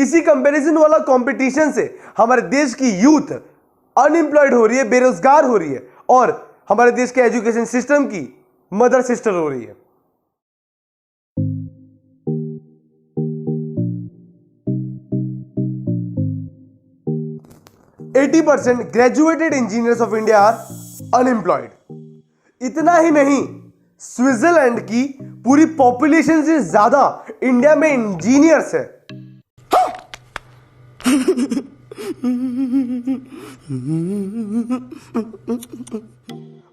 इसी कंपैरिजन वाला कंपटीशन से हमारे देश की यूथ अनएम्प्लॉयड हो रही है, बेरोजगार हो रही है और हमारे देश के एजुकेशन सिस्टम की मदर सिस्टर हो रही है। %80 graduated engineers of India are unemployed. इतना ही नहीं, स्विट्जरलैंड की पूरी पॉपुलेशन से ज्यादा इंडिया में इंजीनियर्स है।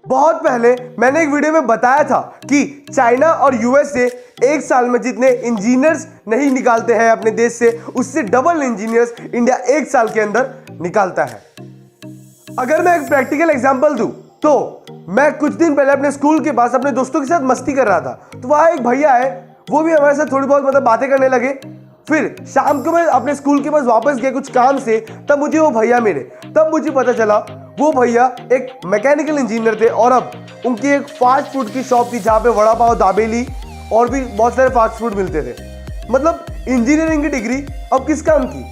बहुत पहले मैंने एक वीडियो में बताया था कि चाइना और यूएस से एक साल में जितने इंजीनियर्स नहीं निकालते हैं अपने देश से, उससे डबल इंजीनियर्स इंडिया एक साल के अंदर निकालता है। अगर मैं एक प्रैक्टिकल एग्जांपल दूं तो मैं कुछ दिन पहले अपने स्कूल के पास अपने दोस्तों के साथ मस्ती कर रहा था, तो वहां एक भैया है, वो भी हमारे साथ थोड़ी बहुत बातें करने लगे। फिर शाम को मैं अपने स्कूल के पास वापस गया कुछ काम से, तब मुझे वो भैया मिले। तब मुझे पता चला वो भैया एक मैकेनिकल इंजीनियर थे और अब उनकी एक फास्ट फूड की शॉप थी जहां पे वड़ा पाव, दाबेली और भी बहुत सारे फास्ट फूड मिलते थे। मतलब इंजीनियरिंग की डिग्री अब किस काम की।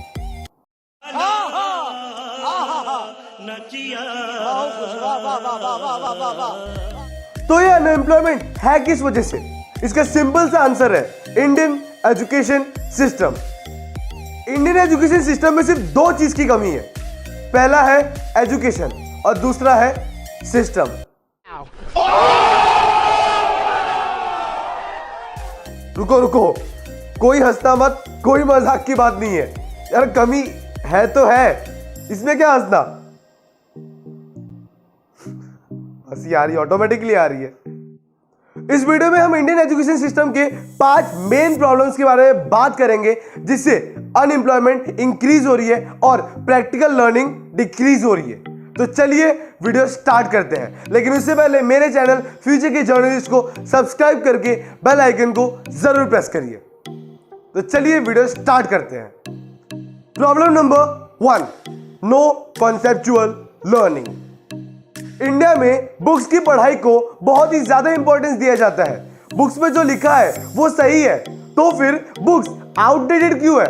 तो ये अनएम्प्लॉयमेंट है किस वजह से? इसका सिंपल सा आंसर है Indian education system. Indian education system में सिर्फ दो चीज की कमी है, पहला है एजुकेशन और दूसरा है सिस्टम। रुको रुको, कोई हंसना मत, कोई मजाक की बात नहीं है यार, कमी है तो है, इसमें क्या हंसना। हंसी आ रही, ऑटोमेटिकली आ रही है। इस वीडियो में हम इंडियन एजुकेशन सिस्टम के 5 मेन प्रॉब्लम्स के बारे में बात करेंगे जिससे अनएम्प्लॉयमेंट इंक्रीज हो रही है और प्रैक्टिकल लर्निंग डिक्रीज हो रही है। तो चलिए वीडियो स्टार्ट करते हैं, लेकिन उससे पहले मेरे चैनल फ्यूचर के जर्नलिस्ट को सब्सक्राइब करके बेल आइकन को जरूर प्रेस करिए। तो चलिए वीडियो स्टार्ट करते हैं। Problem number 1, no conceptual learning. India में बुक्स की पढ़ाई को बहुत ही ज्यादा इंपॉर्टेंस दिया जाता है। बुक्स में जो लिखा है वो सही है, तो फिर बुक्स आउटडेटेड क्यों है?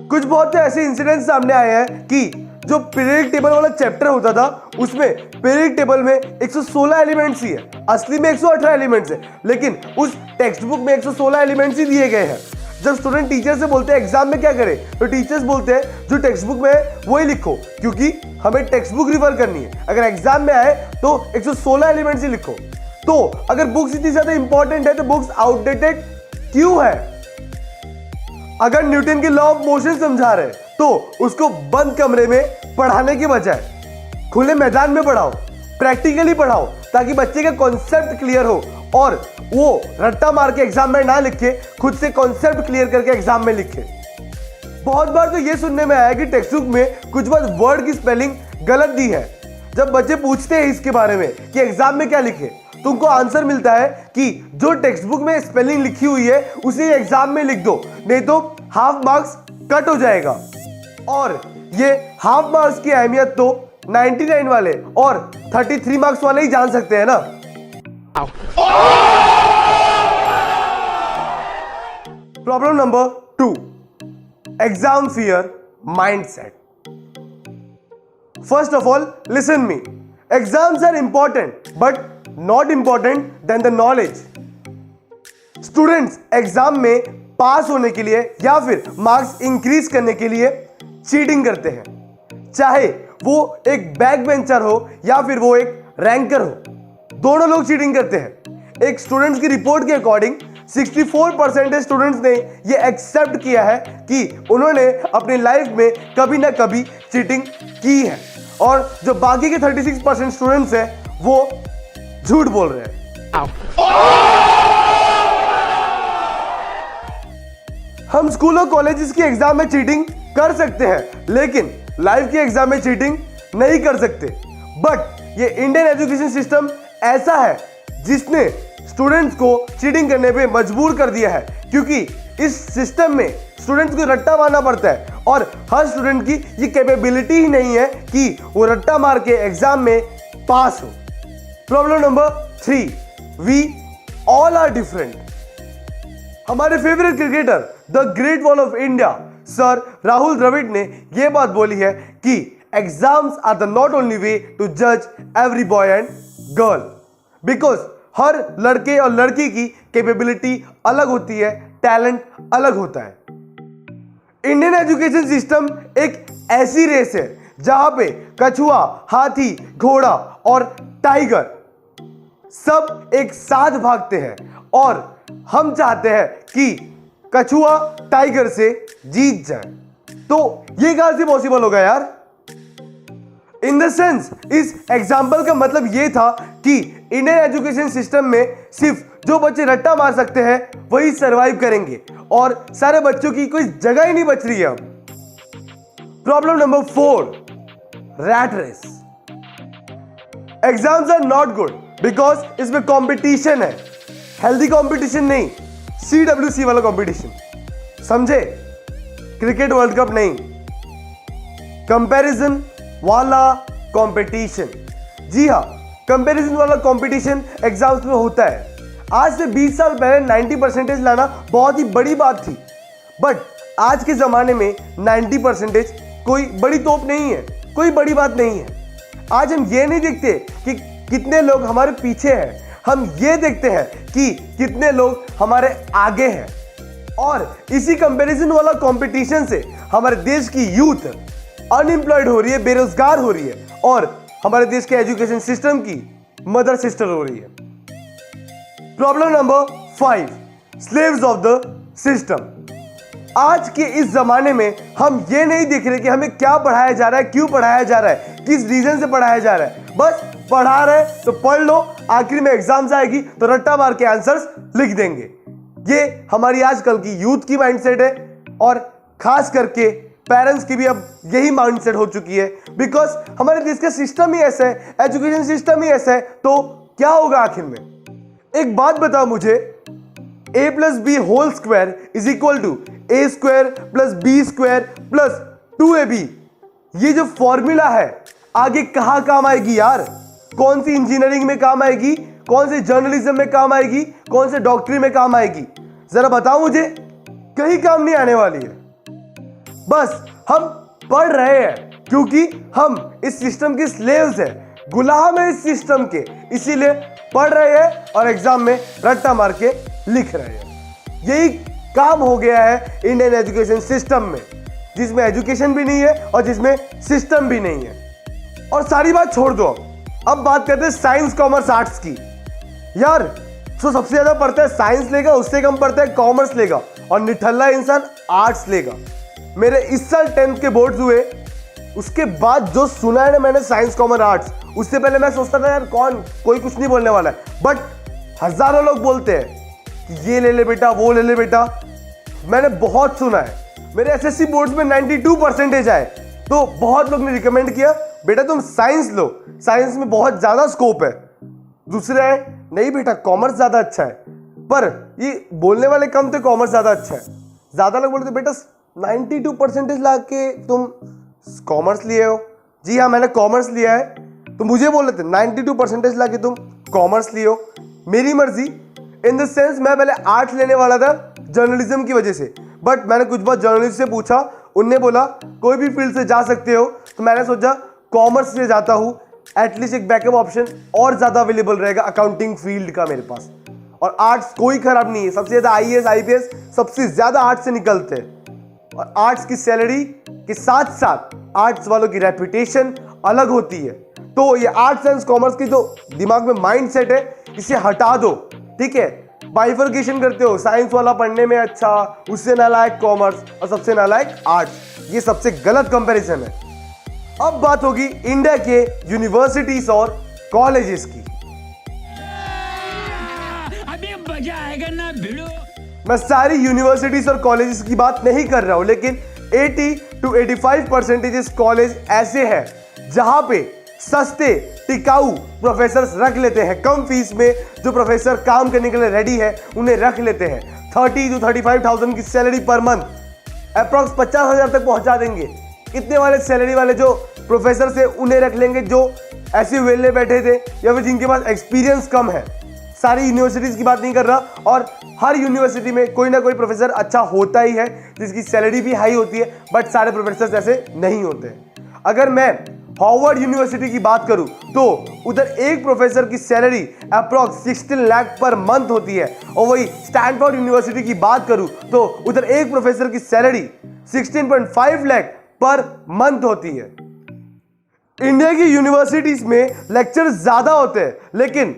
कुछ बहुत ऐसे इंसिडेंट सामने आए हैं कि जो पीरियडिक टेबल वाला चैप्टर होता था उसमें पीरियडिक टेबल में 116 एलिमेंट्स ही है, असली में 118 एलिमेंट्स है, लेकिन उस टेक्स्ट बुक में 116 एलिमेंट्स ही दिए गए हैं। जब स्टूडेंट टीचर से बोलते हैं एग्जाम में क्या करें, तो टीचर्स बोलते हैं जो टेक्स्ट बुक में है वही लिखो, क्योंकि हमें टेक्स्ट बुक रिफर करनी है। अगर एग्जाम में आए तो 116 एलिमेंट्स ही लिखो। तो अगर बुक्स इतनी ज्यादा इंपॉर्टेंट है तो बुक्स आउटडेटेड क्यों है? अगर न्यूटन की लॉ ऑफ मोशन समझा रहे तो उसको बंद कमरे में पढ़ाने के बजाय खुले मैदान में पढ़ाओ, प्रैक्टिकली पढ़ाओ, ताकि बच्चे का कॉन्सेप्ट क्लियर हो और वो रट्टा मार के एग्जाम में ना लिखे, खुद से कॉन्सेप्ट क्लियर करके एग्जाम में लिखे। बहुत बार तो ये सुनने में आया कि टेक्स्ट बुक में कुछ बार वर्ड की स्पेलिंग गलत दी है। जब बच्चे पूछते हैं इसके बारे में कि एग्जाम में क्या लिखे, तो उनको आंसर मिलता है कि जो टेक्स्ट बुक में स्पेलिंग लिखी हुई है उसे एग्जाम में लिख दो, नहीं तो हाफ मार्क्स कट हो जाएगा। और ये हाफ मार्क्स की अहमियत तो 99 वाले और 33 मार्क्स वाले ही जान सकते हैं ना। Problem number 2, exam fear mindset. First of all, listen me. Exams are important, but not important than the knowledge. Students exam में पास होने के लिए या फिर मार्क्स इंक्रीज करने के लिए चीटिंग करते हैं, चाहे वो एक बैक बेंचर हो या फिर वो एक रैंकर हो, दोनों लोग चीटिंग करते हैं। एक स्टूडेंट्स की रिपोर्ट के अकॉर्डिंग 64% स्टूडेंट्स ने ये एक्सेप्ट किया है कि उन्होंने अपनी लाइफ में कभी ना कभी चीटिंग की है, और जो बाकी के 36% स्टूडेंट्स हैं वो झूठ बोल रहे हैं। हम स्कूल और कॉलेजेस की एग्जाम में चीटिंग कर सकते हैं, लेकिन लाइफ की एग्जाम में चीटिंग नहीं कर सकते। बट ये इंडियन एजुकेशन सिस्टम ऐसा है जिसने स्टूडेंट्स को चीटिंग करने पे मजबूर कर दिया है, क्योंकि इस सिस्टम में स्टूडेंट्स को रट्टा मारना पड़ता है और हर स्टूडेंट की ये कैपेबिलिटी ही नहीं है कि वो रट्टा मार के एग्जाम में पास हो। Problem number 3, we all are different. हमारे favourite cricketer the great wall of India sir Rahul Dravid ने यह बात बोली है कि exams are the not only way to जज every boy and girl, because हर लड़के और लड़की की कैपेबिलिटी अलग होती है, टैलेंट अलग होता है। इंडियन एजुकेशन सिस्टम एक ऐसी रेस है जहां पे कछुआ, हाथी, घोड़ा और टाइगर सब एक साथ भागते हैं और हम चाहते हैं कि कछुआ टाइगर से जीत जाए। तो ये कहां से पॉसिबल होगा यार? इन द सेंस इस एग्जाम्पल का मतलब यह था कि इंडियन एजुकेशन सिस्टम में सिर्फ जो बच्चे रट्टा मार सकते हैं वही सरवाइव करेंगे और सारे बच्चों की कोई जगह ही नहीं बच रही है अब। Problem number 4, rat race. Exams are not good because इसमें कंपटीशन है, हेल्दी कंपटीशन नहीं, CWC वाला कंपटीशन, समझे? क्रिकेट वर्ल्ड कप नहीं, कंपैरिजन वाला कंपटीशन। जी हाँ, कंपैरिजन वाला कंपटीशन एग्जाम्स में होता है। आज से 20 साल पहले 90% लाना बहुत ही बड़ी बात थी, बट आज के जमाने में 90% कोई बड़ी तोप नहीं है, कोई बड़ी बात नहीं है। आज हम ये नहीं देखते कि कितने लोग हमारे पीछे हैं, हम ये देखते हैं कि कितने लोग हमारे आगे हैं। और इसी कंपैरिजन वाला कंपटीशन से हमारे देश की यूथ अनएम्प्लॉयड हो रही है, बेरोजगार हो रही है और हमारे देश के एजुकेशन सिस्टम की मदर सिस्टर हो रही है। Problem number 5, slaves of the system. आज के इस जमाने में हम ये नहीं देख रहे कि हमें क्या पढ़ाया जा रहा है, क्यों पढ़ाया जा रहा है, किस रीजन से पढ़ाया जा रहा है। बस पढ़ा रहे तो पढ़ लो, आखिर में एग्जाम्स आएगी तो रट्टा मार के आंसर्स लिख देंगे। ये हमारी आजकल की यूथ की माइंडसेट है और खास करके पेरेंट्स की भी अब यही माइंडसेट हो चुकी है, बिकॉज हमारे देश का सिस्टम ही ऐसा है, एजुकेशन सिस्टम ही ऐसा है, तो क्या होगा आखिर में? एक बात बताओ मुझे, a + b whole square is equal to a² + b² + 2ab, ये जो फॉर्मूला है आगे कहां काम आएगी यार? कौन सी इंजीनियरिंग में काम आएगी, कौन से जर्नलिज्म में काम आएगी, कौन से डॉक्टरी में काम आएगी? जरा बताओ मुझे, कहीं काम नहीं आने वाली है। बस हम पढ़ रहे हैं क्योंकि हम इस सिस्टम के स्लेव्स हैं, गुलाम है इस सिस्टम के, इसीलिए पढ़ रहे हैं और एग्जाम में रट्टा मार के लिख रहे हैं। यही काम हो गया है इंडियन एजुकेशन सिस्टम में, जिसमें एजुकेशन भी नहीं है और जिसमें सिस्टम भी नहीं है। और सारी बात छोड़ दो, अब बात करते हैं साइंस, कॉमर्स, आर्ट्स की। यार जो सबसे ज्यादा पढ़ता है साइंस लेगा, उससे कम पढ़ता है कॉमर्स लेगा और निठल्ला इंसान आर्ट्स लेगा। मेरे इस साल 10th के बोर्ड्स हुए, उसके बाद जो सुना है ना मैंने साइंस, कॉमर्स, आर्ट्स, उससे पहले मैं सोचता था यार कोई कुछ नहीं बोलने वाला है, बट हजारों लोग बोलते हैं कि ये ले ले बेटा, वो ले ले बेटा। मैंने बहुत सुना है, मेरे एसएससी बोर्ड्स में 92% आए, तो बहुत लोग ने रिकमेंड किया बेटा तुम साइंस लो, साइंस में बहुत ज्यादा स्कोप है। दूसरे है नहीं बेटा कॉमर्स ज्यादा अच्छा है, पर ये बोलने वाले कम थे, कॉमर्स ज्यादा अच्छा है। ज्यादा लोग बोलते बेटा 92% ला के तुम कॉमर्स लिए हो। जी हाँ, मैंने कॉमर्स लिया है, तो मुझे बोल रहे थे 92% ला के तुम कॉमर्स लिए हो। मेरी मर्जी, इन द सेंस मैं पहले आर्ट्स लेने वाला था जर्नलिज्म की वजह से, बट मैंने कुछ बात जर्नलिस्ट से पूछा, उनने बोला कोई भी फील्ड से जा सकते हो, तो मैंने सोचा कॉमर्स से जाता हूँ, एटलीस्ट एक बैकअप ऑप्शन और ज्यादा अवेलेबल रहेगा अकाउंटिंग फील्ड का मेरे पास। और आर्ट्स कोई खराब नहीं है, सबसे ज्यादा आईएएस आईपीएस सबसे ज्यादा आर्ट्स से निकलते हैं, और आर्ट्स की सैलरी के साथ साथ आर्ट्स वालों की रेपुटेशन अलग होती है। तो ये आर्ट्स एंड कॉमर्स की जो दिमाग में माइंड सेट है, इसे हटा दो, ठीक है? बाइफर्केशन करते हो, साइंस वाला पढ़ने में अच्छा, उससे नालायक कॉमर्स और सबसे नालायक आर्ट्स, ये सबसे गलत कंपैरिजन है। अब बात होगी इंडिया के यूनिवर्सिटीज और कॉलेजेस की। अभी मजा आएगा ना भिड़ो। मैं सारी यूनिवर्सिटीज और कॉलेजेस की बात नहीं कर रहा हूं, लेकिन 80 to 85% कॉलेज ऐसे हैं जहां पे सस्ते टिकाऊ प्रोफेसर रख लेते हैं, कम फीस में जो प्रोफेसर काम करने के लिए रेडी है उन्हें रख लेते हैं। 30 to 35,000 की सैलरी पर मंथ, अप्रॉक्स 50,000 तक पहुंचा देंगे। इतने वाले सैलरी वाले जो प्रोफेसर से उन्हें रख लेंगे जो ऐसे वेले बैठे थे या फिर जिनके पास एक्सपीरियंस कम है। सारी यूनिवर्सिटीज़ की बात नहीं कर रहा, और हर यूनिवर्सिटी में कोई ना कोई प्रोफेसर अच्छा होता ही है जिसकी सैलरी भी हाई होती है, बट सारे प्रोफेसर ऐसे नहीं होते। अगर मैं हार्वर्ड यूनिवर्सिटी की बात करूं तो उधर एक प्रोफेसर की salary approx 16 lakh per month होती है, और वही स्टैनफोर्ड यूनिवर्सिटी की बात करूं तो उधर एक प्रोफेसर की सैलरी 16.5 लाख पर मंथ होती है। इंडिया की यूनिवर्सिटीज में लेक्चर ज्यादा होते हैं, लेकिन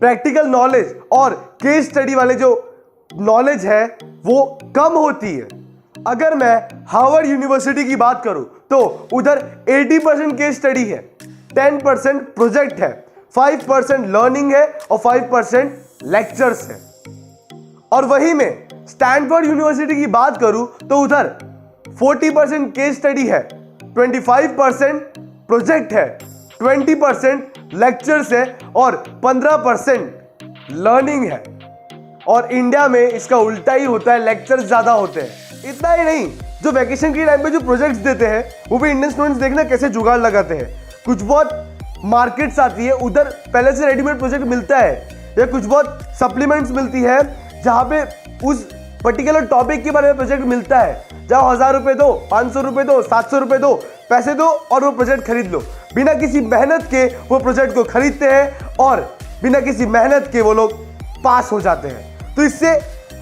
प्रैक्टिकल नॉलेज और केस स्टडी वाले जो नॉलेज है वो कम होती है। अगर मैं हार्वर्ड यूनिवर्सिटी की बात करूं तो उधर 80% केस स्टडी है, 10% प्रोजेक्ट है, 5% लर्निंग है और 5% लेक्चर्स है। और वही मैं स्टैनफोर्ड यूनिवर्सिटी की बात करूं तो उधर 40% केस स्टडी है, 25% प्रोजेक्ट है, 20% लेक्चर्स है और 15% लर्निंग है। और इंडिया में इसका उल्टा ही होता है, लेक्चर्स ज्यादा होते हैं। इतना ही नहीं, जो वैकेशन के टाइम पे जो प्रोजेक्ट्स देते हैं वो भी इंडियन स्टूडेंट्स देखना कैसे जुगाड़ लगाते हैं। कुछ बहुत मार्केट्स आती है, उधर पहले से रेडीमेड प्रोजेक्ट मिलता है, या कुछ बहुत सप्लीमेंट्स मिलती है जहाँ पे उस पर्टिकुलर टॉपिक के बारे में प्रोजेक्ट मिलता है। जाओ 1000 रुपये दो, 500 रुपये दो, 700 रुपये दो, पैसे दो और वो प्रोजेक्ट खरीद लो। बिना किसी मेहनत के वो प्रोजेक्ट को खरीदते हैं और बिना किसी मेहनत के वो लोग पास हो जाते हैं। तो इससे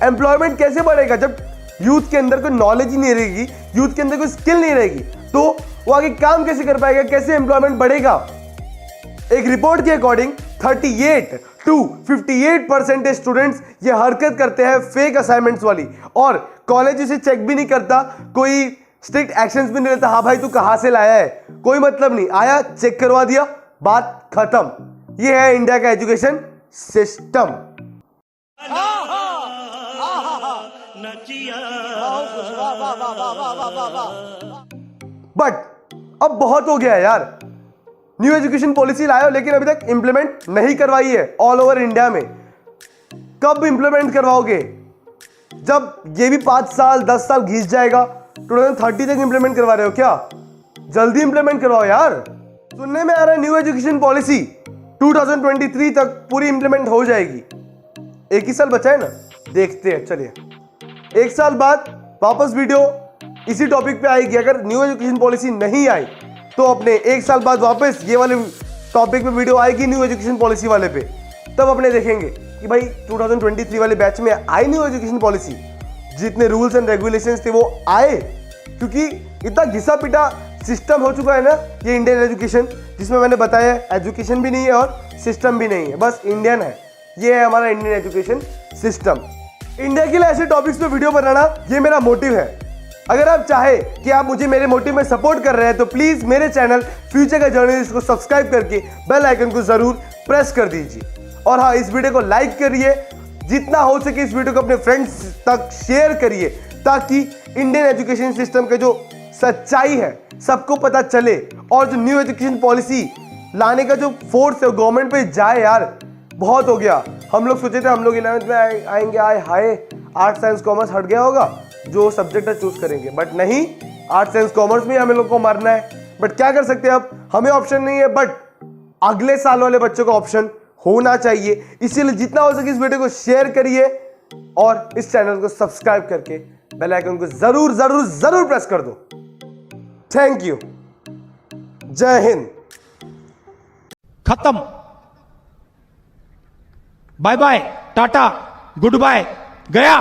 एम्प्लॉयमेंट कैसे बढ़ेगा जब यूथ के अंदर कोई नॉलेज ही नहीं रहेगी, यूथ के अंदर कोई स्किल नहीं रहेगी, तो वो आगे काम कैसे कर पाएगा, कैसे एम्प्लॉयमेंट बढ़ेगा। एक रिपोर्ट के अकॉर्डिंग 38 to 58% स्टूडेंट्स ये हरकत करते हैं फेक असाइनमेंट्स वाली, और कॉलेज इसे चेक भी नहीं करता, कोई स्ट्रिक्ट एक्शंस भी नहीं लेता। हाँ भाई तू कहां से लाया है, कोई मतलब नहीं, आया चेक करवा दिया, बात खत्म। ये है इंडिया का एजुकेशन सिस्टम। बट अब बहुत हो गया है यार, न्यू एजुकेशन पॉलिसी लाए हो लेकिन अभी तक इंप्लीमेंट नहीं करवाई है ऑल ओवर इंडिया में। कब इंप्लीमेंट करवाओगे? जब ये भी 5 साल 10 साल घिस जाएगा, 2030 तक इंप्लीमेंट करवा रहे हो क्या? जल्दी इंप्लीमेंट करवाओ यार। सुनने में आ रहा है न्यू एजुकेशन पॉलिसी 2023 तक पूरी इंप्लीमेंट हो जाएगी। एक ही साल बचा है ना, देखते हैं। चलिए, एक साल बाद वापस वीडियो इसी टॉपिक पे आएगी। अगर न्यू एजुकेशन पॉलिसी नहीं आई तो अपने एक साल बाद वापस ये वाले टॉपिक पे वीडियो आएगी न्यू एजुकेशन पॉलिसी वाले पे। तब अपने देखेंगे कि भाई 2023 वाले बैच में आई न्यू एजुकेशन पॉलिसी, जितने रूल्स एंड रेगुलेशंस थे वो आए, क्योंकि इतना घिसा पिटा सिस्टम हो चुका है ना ये इंडियन एजुकेशन, जिसमें मैंने बताया एजुकेशन भी नहीं है और सिस्टम भी नहीं है, बस इंडियन है। ये है हमारा इंडियन एजुकेशन सिस्टम। इंडिया के लिए ऐसे टॉपिक्स पे वीडियो बनाना ये मेरा मोटिव है। अगर आप चाहे कि आप मुझे मेरे मोटिव में सपोर्ट कर रहे हैं तो प्लीज मेरे चैनल फ्यूचर का जर्नलिस्ट को सब्सक्राइब करके बेल आइकन को जरूर प्रेस कर दीजिए। और हाँ, इस वीडियो को लाइक करिए, जितना हो सके इस वीडियो को अपने फ्रेंड्स तक शेयर करिए, ताकि इंडियन एजुकेशन सिस्टम के जो सच्चाई है सबको पता चले, और जो न्यू एजुकेशन पॉलिसी लाने का जो फोर्स है गवर्नमेंट पे जाए। यार बहुत हो गया, हम लोग सोचे थे हम लोग 11th में आएंगे, आए हाय आर्ट्स साइंस कॉमर्स हट गया होगा, जो सब्जेक्ट है चूज करेंगे, बट नहीं, आर्ट्स साइंस कॉमर्स में हमें लोग को मारना है। बट क्या कर सकते हैं, अब हमें ऑप्शन नहीं है, बट अगले साल वाले बच्चों को ऑप्शन होना चाहिए। इसीलिए जितना हो सके इस वीडियो को शेयर करिए और इस चैनल को सब्सक्राइब करके बेल आइकन को जरूर जरूर जरूर प्रेस कर दो। थैंक यू, जय हिंद। खत्म, बाय बाय, टाटा, गुड बाय, गया।